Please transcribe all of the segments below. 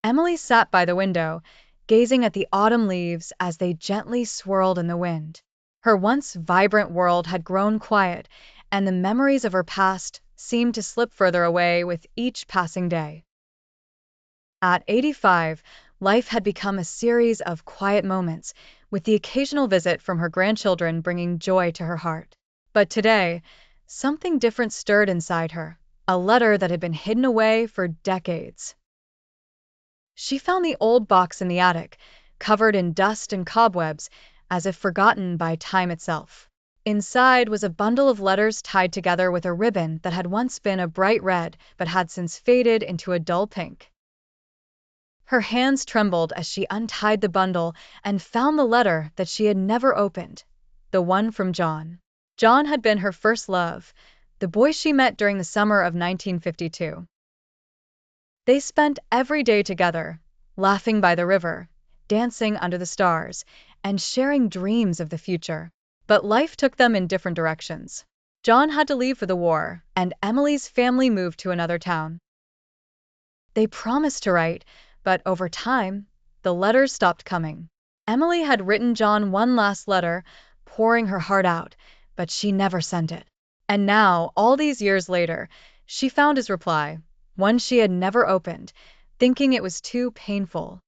Emily sat by the window, gazing at the autumn leaves as they gently swirled in the wind. Her once vibrant world had grown quiet, and the memories of her past seemed to slip further away with each passing day. At 85, life had become a series of quiet moments, with the occasional visit from her grandchildren bringing joy to her heart. But today, something different stirred inside her, a letter that had been hidden away for decades. She found the old box in the attic, covered in dust and cobwebs, as if forgotten by time itself. Inside was a bundle of letters tied together with a ribbon that had once been a bright red but had since faded into a dull pink. Her hands trembled as she untied the bundle and found the letter that she had never opened, the one from John. John had been her first love, the boy she met during the summer of 1952. They spent every day together, laughing by the river, dancing under the stars, and sharing dreams of the future. But life took them in different directions. John had to leave for the war, and Emily's family moved to another town. They promised to write, but over time, the letters stopped coming. Emily had written John one last letter, pouring her heart out, but she never sent it. And now, all these years later, she found his reply, one she had never opened, thinking it was too painful.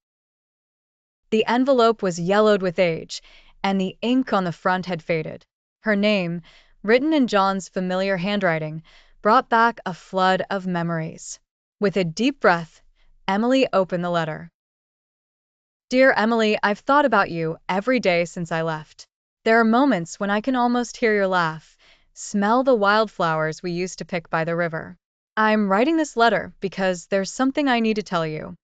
The envelope was yellowed with age, and the ink on the front had faded. Her name, written in John's familiar handwriting, brought back a flood of memories. With a deep breath, Emily opened the letter. Dear Emily, I've thought about you every day since I left. There are moments when I can almost hear your laugh, smell the wildflowers we used to pick by the river. I'm writing this letter because there's something I need to tell you.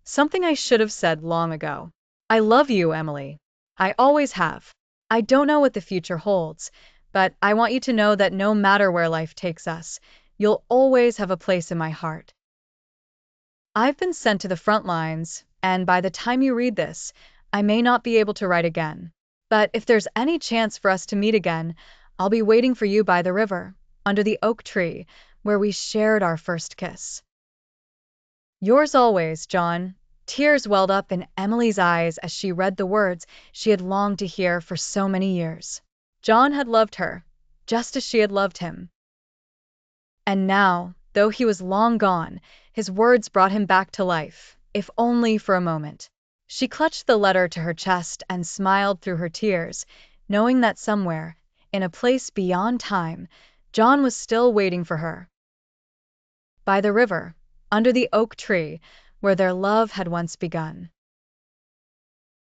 Something I should have said long ago. I love you, Emily. I always have. I don't know what the future holds, but I want you to know that no matter where life takes us, you'll always have a place in my heart. I've been sent to the front lines, and by the time you read this, I may not be able to write again. But if there's any chance for us to meet again, I'll be waiting for you by the river, under the oak tree, where we shared our first kiss. Yours always, John. Tears welled up in Emily's eyes as she read the words she had longed to hear for so many years. John had loved her, just as she had loved him. And now, though he was long gone, his words brought him back to life, if only for a moment. She clutched the letter to her chest and smiled through her tears, knowing that somewhere, in a place beyond time, John was still waiting for her. By the river, under the oak tree, where their love had once begun.